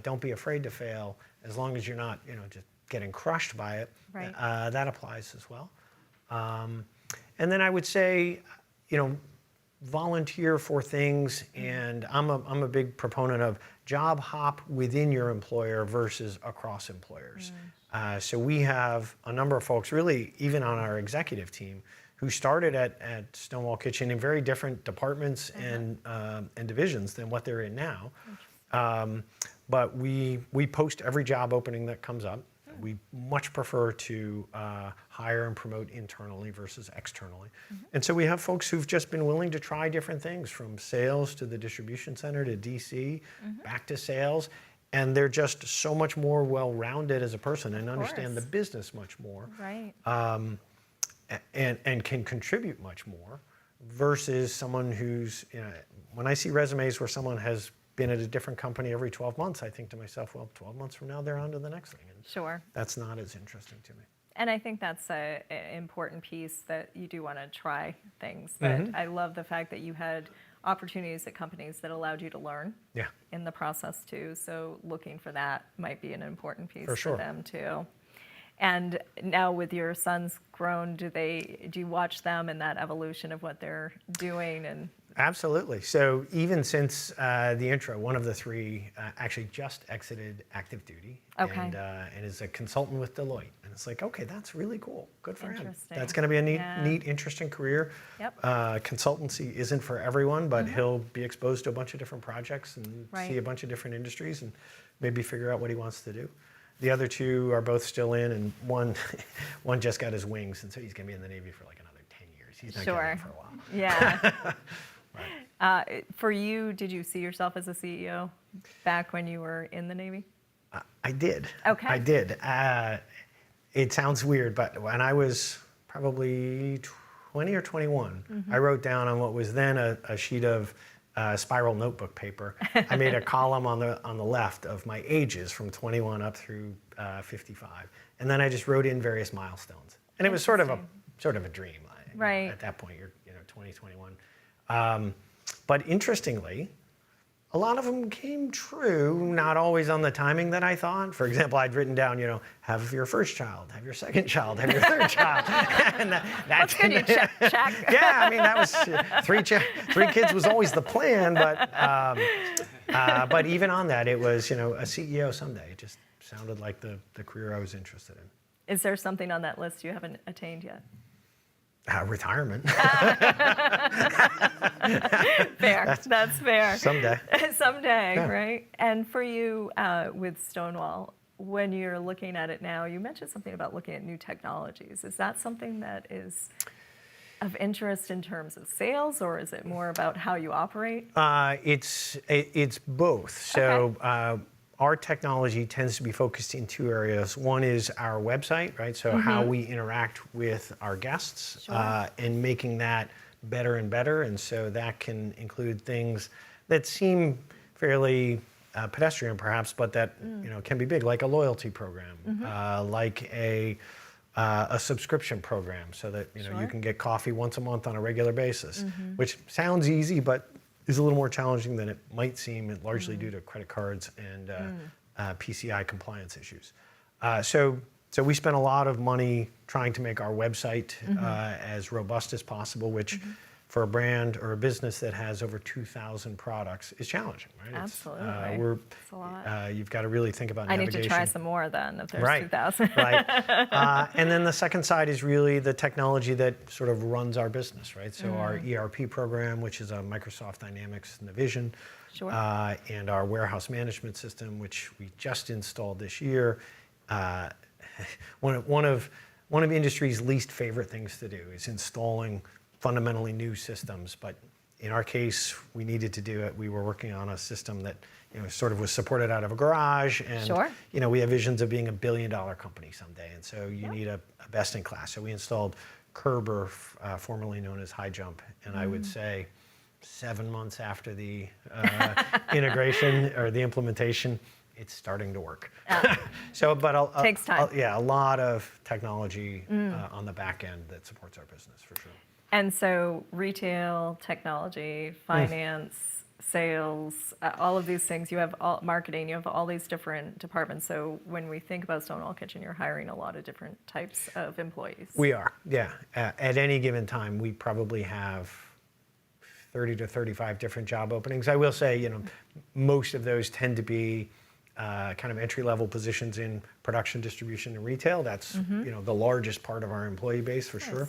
don't be afraid to fail, as long as you're not, you know, just getting crushed by it. Right. That applies as well. And then I would say, you know, volunteer for things, and I'm a big proponent of job hop within your employer versus across employers. So we have a number of folks, really even on our executive team, who started at Stonewall Kitchen in very different departments and divisions than what they're in now. But we post every job opening that comes up. We much prefer to hire and promote internally versus externally. And so we have folks who've just been willing to try different things, from sales to the distribution center to DC, back to sales. And they're just so much more well-rounded as a person and understand the business much more. Right. And can contribute much more versus someone who's, you know, when I see resumes where someone has been at a different company every 12 months, I think to myself, well, 12 months from now, they're on to the next thing. And Sure. that's not as interesting to me. And I think that's an important piece, that you do want to try things. But I love the fact that you had opportunities at companies that allowed you to learn Yeah. in the process too. So looking for that might be an important piece For sure. them too. And now with your sons grown, do you watch them and that evolution of what they're doing? And Absolutely. So even since the intro, one of the 3 actually just exited active duty Okay. and is a consultant with Deloitte. And it's like, okay, that's really cool. Good for him. Interesting. That's going to be a Yeah. neat, interesting career. Yep. Consultancy isn't for everyone, but he'll be exposed to a bunch of different projects and Right. see a bunch of different industries and maybe figure out what he wants to do. The other 2 are both still in, and one just got his wings, and so he's going to be in the Navy for like another 10 years. He's not getting out for a while. Yeah. For you, did you see yourself as a CEO back when you were in the Navy? I did. Okay. I did. It sounds weird, but when I was probably 20 or 21, I wrote down on what was then a sheet of spiral notebook paper. I made a column on the left of my ages from 21 up through 55, and then I just wrote in various milestones. And it was sort of a dream. Right. At that point, you're 20, 21. But interestingly, a lot of them came true, not always on the timing that I thought. For example, I'd written down, have your first child, have your second child, have your third child. And that's good. You check. Yeah, I mean, that was three kids was always the plan, but even on that, it was, a CEO someday. It just sounded like the career I was interested in. Is there something on that list you haven't attained yet? Retirement. Fair. That's fair. Someday. Someday, Yeah. right? And for you with Stonewall, when you're looking at it now, you mentioned something about looking at new technologies. Is that something that is of interest in terms of sales, or is it more about how you operate? It's both. So our technology tends to be focused in two areas. One is our website, right? So how we interact with our guests, and making that better and better. And so that can include things that seem fairly pedestrian, perhaps, but that can be big, like a loyalty program, like a subscription program, so that you can get coffee once a month on a regular basis, which sounds easy, but is a little more challenging than it might seem, largely due to credit cards and PCI compliance issues. So we spend a lot of money trying to make our website as robust as possible, which for a brand or a business that has over 2,000 products is challenging, right? Absolutely. It's a lot. You've got to really think about navigation. I need to try some more then, if there's 2,000. Right. And then the second side is really the technology that sort of runs our business, right? So our ERP program, which is a Microsoft Dynamics Navision, and our warehouse management system, which we just installed this year. One of industry's least favorite things to do is installing fundamentally new systems, but in our case, we needed to do it. We were working on a system that sort of was supported out of a garage, and we have visions of being $1 billion company someday, and so you need a best in class. So we installed Kerber, formerly known as High Jump, and I would say 7 months after the integration or the implementation, it's starting to work. Takes time. A lot of technology on the back end that supports our business, for sure. And so retail, technology, finance, sales, all of these things, you have marketing, you have all these different departments. So when we think about Stonewall Kitchen, you're hiring a lot of different types of employees. We are, yeah. At any given time, we probably have 30 to 35 different job openings. I will say, most of those tend to be kind of entry-level positions in production, distribution, and retail. That's the largest part of our employee base, for sure.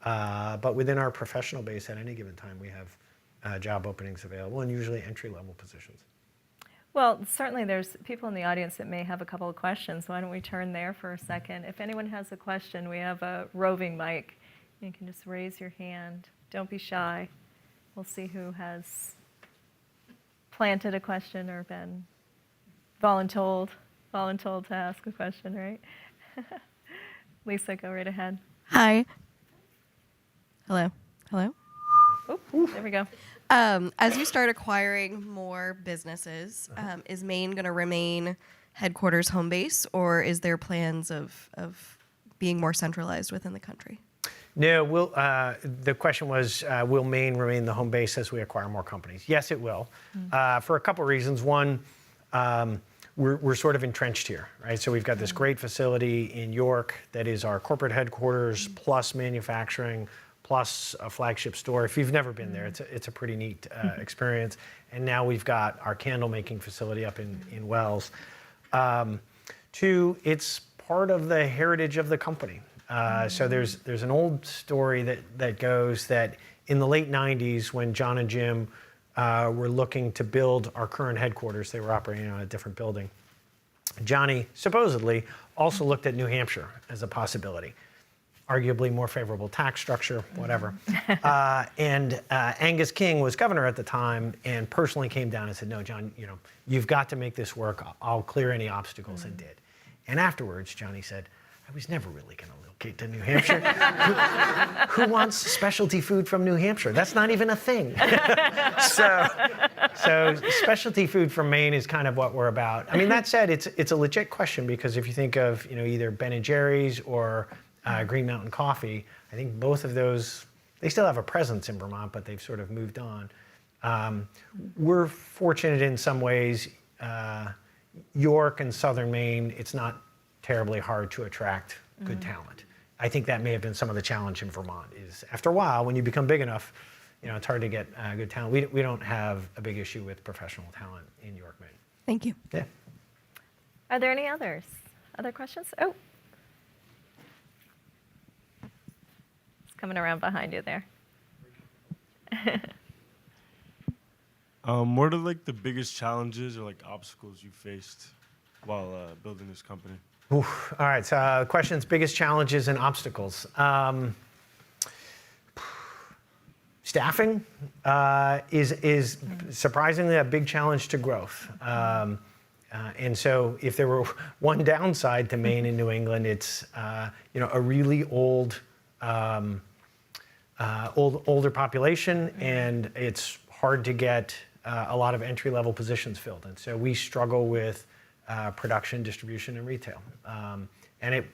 But within our professional base at any given time, we have job openings available, and usually entry-level positions. Well, certainly there's people in the audience that may have a couple of questions. Why don't we turn there for a second? If anyone has a question, we have a roving mic. You can just raise your hand. Don't be shy. We'll see who has planted a question or been voluntold to ask a question, right? Lisa, go right ahead. Hi. Hello. Oh, there we go. As you start acquiring more businesses, is Maine going to remain headquarters home base, or is there plans of being more centralized within the country? No, the question was, will Maine remain the home base as we acquire more companies? Yes, it will, for a couple reasons. One, we're sort of entrenched here, right? So we've got this great facility in York that is our corporate headquarters, plus manufacturing, plus a flagship store. If you've never been there, it's a pretty neat experience. And now we've got our candle making facility up in Wells. Two, it's part of the heritage of the company. So there's an old story that goes that in the late 90s, when John and Jim were looking to build our current headquarters, they were operating on a different building. Johnny supposedly also looked at New Hampshire as a possibility. Arguably more favorable tax structure, whatever. And Angus King was governor at the time and personally came down and said, no, John, you've got to make this work. I'll clear any obstacles, and did. And afterwards, Johnny said, I was never really going to relocate to New Hampshire. Who wants specialty food from New Hampshire? That's not even a thing. So specialty food from Maine is kind of what we're about. I mean, that said, it's a legit question, because if you think of, either Ben and Jerry's or Green Mountain Coffee, I think both of those, they still have a presence in Vermont, but they've sort of moved on. We're fortunate in some ways. York and Southern Maine, it's not terribly hard to attract good talent. I think that may have been some of the challenge in Vermont, is after a while, when you become big enough, it's hard to get good talent. We don't have a big issue with professional talent in York, Maine. Thank you. Yeah. Are there any others? Other questions? Oh. It's coming around behind you there. What are like the biggest challenges or like obstacles you faced while building this company? Oof. All right, so questions, biggest challenges and obstacles. Staffing is surprisingly a big challenge to growth. And so if there were one downside to Maine and New England, it's a really older population, and it's hard to get a lot of entry-level positions filled. And so we struggle with production, distribution, and retail. And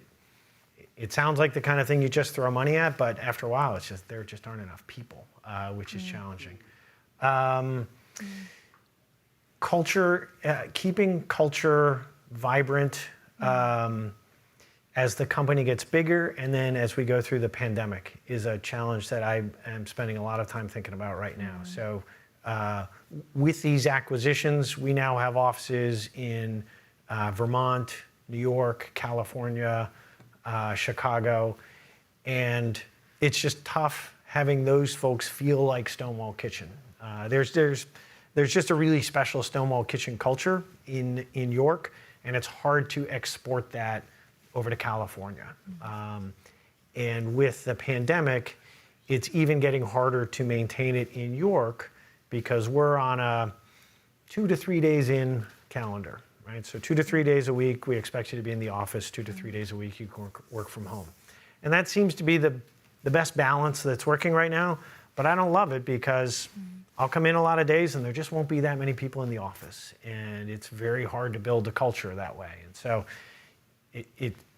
it sounds like the kind of thing you just throw money at, but after a while, there just aren't enough people, which is challenging. Culture, keeping culture vibrant as the company gets bigger, and then as we go through the pandemic, is a challenge that I am spending a lot of time thinking about right now. So with these acquisitions, we now have offices in Vermont, New York, California, Chicago, and it's just tough having those folks feel like Stonewall Kitchen. There's just a really special Stonewall Kitchen culture in York, and it's hard to export that over to California. And with the pandemic, it's even getting harder to maintain it in York, because we're on a 2 to 3 days in calendar, right? So 2 to 3 days a week, we expect you to be in the office. 2 to 3 days a week, you can work from home. And that seems to be the best balance that's working right now, but I don't love it, because I'll come in a lot of days and there just won't be that many people in the office. And it's very hard to build a culture that way. And so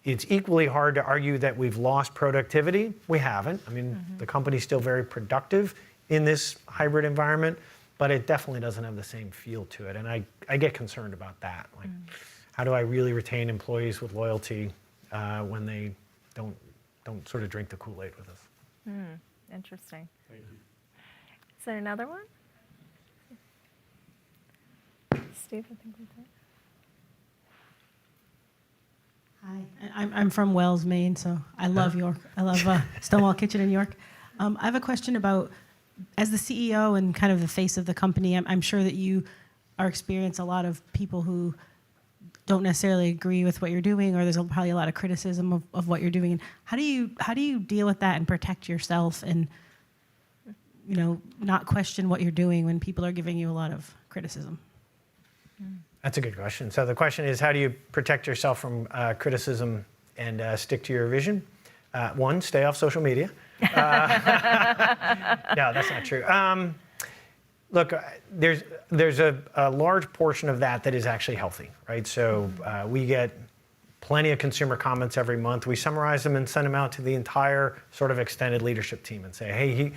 it's equally hard to argue that we've lost productivity. We haven't. I mean, the company's still very productive in this hybrid environment, but it definitely doesn't have the same feel to it. And I get concerned about that. Like, how do I really retain employees with loyalty when they don't sort of drink the Kool-Aid with us? Interesting. Thank you. Is there another one? Steve, I think we did. Hi, I'm from Wells, Maine, so I love York. I love Stonewall Kitchen in York. I have a question about, as the CEO and kind of the face of the company, I'm sure that you are experiencing a lot of people who don't necessarily agree with what you're doing, or there's probably a lot of criticism of what you're doing. How do you deal with that and protect yourself and not question what you're doing when people are giving you a lot of criticism? That's a good question. So the question is, how do you protect yourself from criticism and stick to your vision? One, stay off social media. No, that's not true. Look, there's a large portion of that is actually healthy, right? So we get plenty of consumer comments every month. We summarize them and send them out to the entire sort of extended leadership team and say, hey,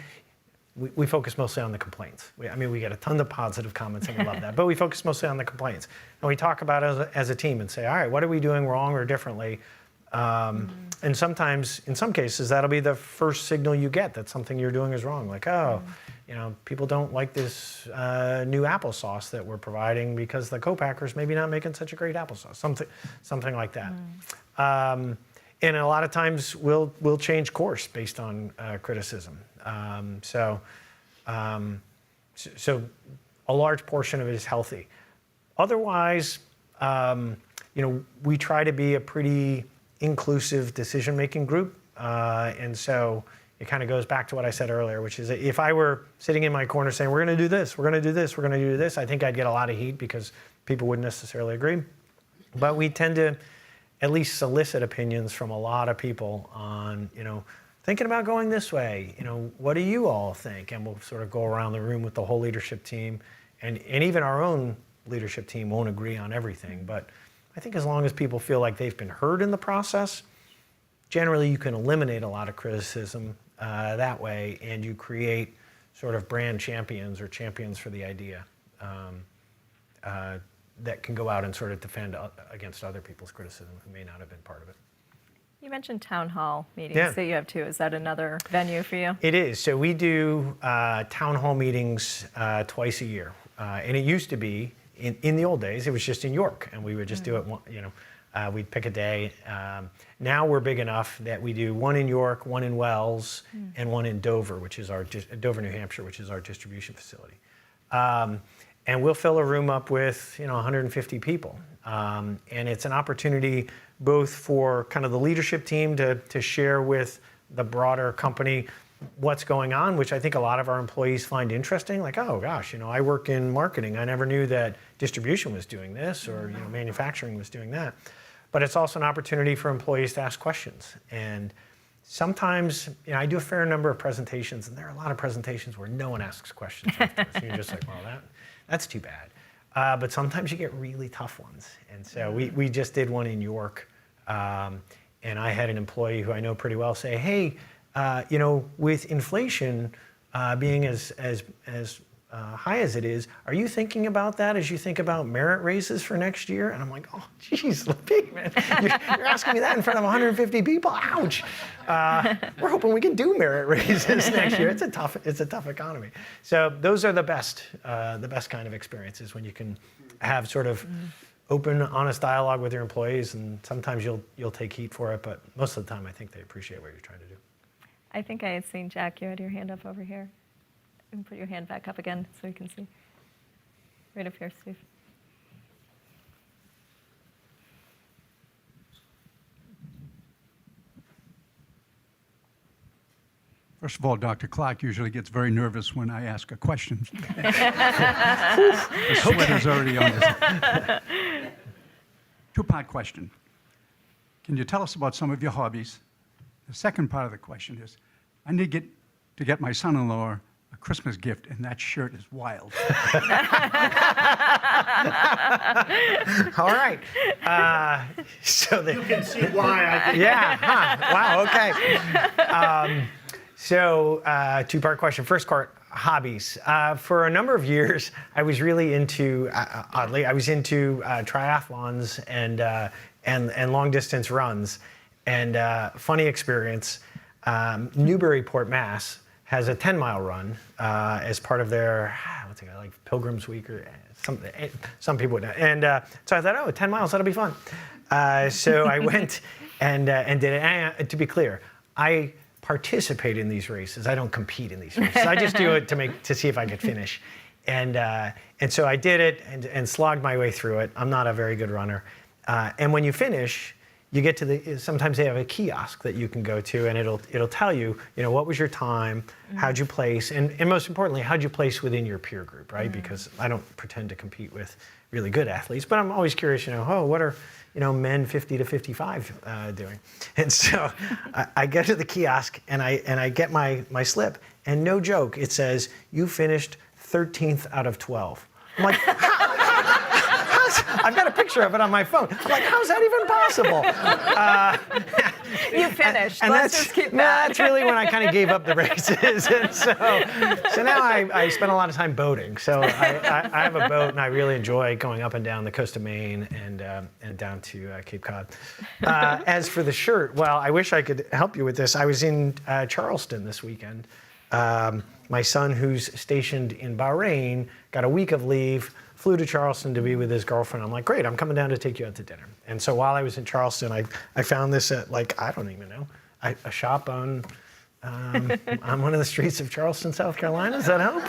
we focus mostly on the complaints. We get a ton of positive comments and we love that, but we focus mostly on the complaints. And we talk about it as a team and say, all right, what are we doing wrong or differently? And sometimes, in some cases, that'll be the first signal you get that something you're doing is wrong. Like, people don't like this new applesauce that we're providing because the co-packer's maybe not making such a great applesauce, something like that. And a lot of times we'll change course based on criticism. So a large portion of it is healthy. Otherwise, we try to be a pretty inclusive decision-making group. And so it kind of goes back to what I said earlier, which is if I were sitting in my corner saying, we're going to do this, we're going to do this, we're going to do this, I think I'd get a lot of heat because people wouldn't necessarily agree. But we tend to at least solicit opinions from a lot of people on, thinking about going this way, what do you all think? And we'll sort of go around the room with the whole leadership team, and even our own leadership team won't agree on everything. But I think as long as people feel like they've been heard in the process, generally you can eliminate a lot of criticism that way, and you create sort of brand champions or champions for the idea that can go out and sort of defend against other people's criticism who may not have been part of it. You mentioned town hall meetings Yeah. that you have too. Is that another venue for you? It is. So we do town hall meetings twice a year. And it used to be, in the old days, it was just in York, and we would just do it, we'd pick a day. Now we're big enough that we do one in York, one in Wells, and one in Dover, which is Dover, New Hampshire, which is our distribution facility. And we'll fill a room up with 150 people. And it's an opportunity both for kind of the leadership team to share with the broader company what's going on, which I think a lot of our employees find interesting. Like, oh gosh, I work in marketing. I never knew that distribution was doing this, or manufacturing was doing that. But it's also an opportunity for employees to ask questions. And sometimes, I do a fair number of presentations, and there are a lot of presentations where no one asks questions afterwards. And you're just like, well, that's too bad. But sometimes you get really tough ones. And so we just did one in York, and I had an employee who I know pretty well say, hey, with inflation being as high as it is, are you thinking about that as you think about merit raises for next year? And I'm like, oh, geez, man, you're asking me that in front of 150 people? Ouch. We're hoping we can do merit raises next year. It's a tough economy. So those are the best kind of experiences, when you can have sort of open, honest dialogue with your employees, and sometimes you'll take heat for it, but most of the time I think they appreciate what you're trying to do. I think I had seen Jack, you had your hand up over here. You can put your hand back up again so we can see. Right up here, Steve. First of all, Dr. Clark usually gets very nervous when I ask a question. The sweat is already on his. Two-part question. Can you tell us about some of your hobbies? The second part of the question is, I need to get my son-in-law a Christmas gift, and that shirt is wild. All right. You can see why I think. Yeah. Huh. Wow. Okay. Two-part question. First part, hobbies. For a number of years, I was really into, oddly, triathlons and long-distance runs. And funny experience, Newburyport, Mass. has a 10-mile run as part of their, what's it called, like Pilgrim's Week or something. Some people would know. And so I thought, 10 miles, that'll be fun. So I went and did it. And to be clear, I participate in these races. I don't compete in these races. I just do it to see if I could finish. And so I did it and slogged my way through it. I'm not a very good runner. And when you finish, you get to sometimes they have a kiosk that you can go to, and it'll tell you, what was your time, how'd you place, and most importantly, how'd you place within your peer group, right? Because I don't pretend to compete with really good athletes, but I'm always curious, what are, men 50 to 55 doing? And so I get to the kiosk and I get my slip, and no joke, it says, you finished 13th out of 12. I'm like, I've got a picture of it on my phone. I'm like, how's that even possible? You finished. And Let's just keep that. That's really when I kind of gave up the races. And so now I spend a lot of time boating. So I have a boat, and I really enjoy going up and down the coast of Maine and down to Cape Cod. As for the shirt, well, I wish I could help you with this. I was in Charleston this weekend. My son, who's stationed in Bahrain, got a week of leave, flew to Charleston to be with his girlfriend. I'm like, great, I'm coming down to take you out to dinner. And so while I was in Charleston, I found this at, I don't even know, a shop on one of the streets of Charleston, South Carolina. Does that help?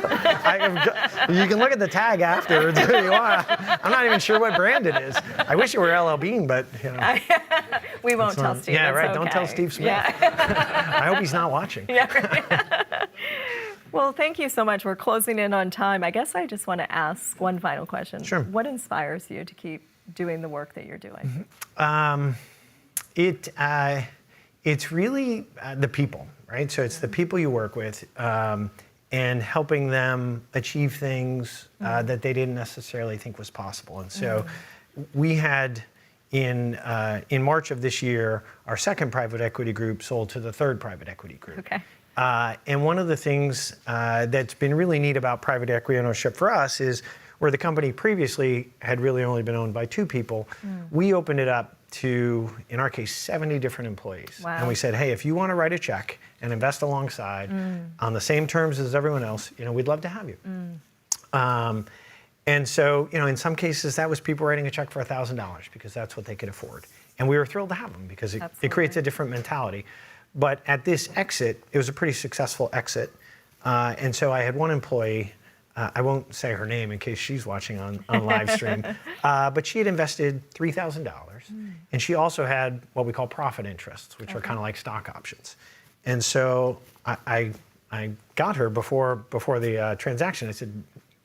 You can look at the tag afterwards if you want. I'm not even sure what brand it is. I wish it were LL Bean, but We won't tell Steve. Yeah, It's right. okay. Don't tell Steve Smith. Yeah. I hope he's not watching. Well, thank you so much. We're closing in on time. I guess I just want to ask one final question. Sure. What inspires you to keep doing the work that you're doing? It's really the people, right? So it's the people you work with and helping them achieve things that they didn't necessarily think was possible. And so we had in March of this year, our second private equity group sold to the third private equity group. Okay. And one of the things that's been really neat about private equity ownership for us is where the company previously had really only been owned by 2 people, we opened it up to, in our case, 70 different employees. Wow. And we said, hey, if you want to write a check and invest alongside on the same terms as everyone else, we'd love to have you. And so, in some cases, that was people writing a check for $1,000 because that's what they could afford. And we were thrilled to have them because it creates a different mentality. But at this exit, it was a pretty successful exit. And so I had one employee, I won't say her name in case she's watching on live stream, but she had invested $3,000. And she also had what we call profit interests, which are kind of like stock options. And so I got her before the transaction. I said,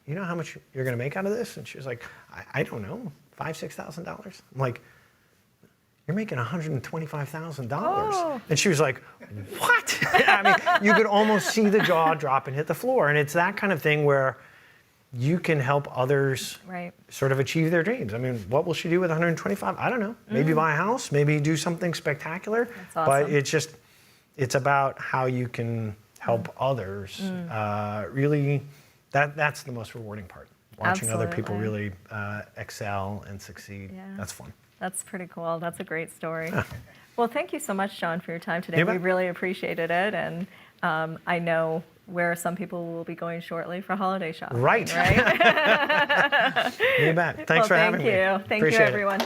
you know how much you're going to make out of this? And she was like, I don't know, $5,000, $6,000. I'm like, you're making $125,000. Oh. And she was like, what? I mean, you could almost see the jaw drop and hit the floor. And it's that kind of thing where you can help others sort of achieve their dreams. I mean, what will she do with 125? I don't know. Maybe buy a house, maybe do something spectacular. That's awesome. But it's about how you can help others. Really, that's the most rewarding part. Watching other people really excel and succeed. Yeah. That's fun. That's pretty cool. That's a great story. Well, thank you so much, John, for your time today. You We bet. really appreciated it. And I know where some people will be going shortly for holiday shopping. Right. Right? You bet. Thanks for having me. Thank you. Thank you, Appreciate it. everyone.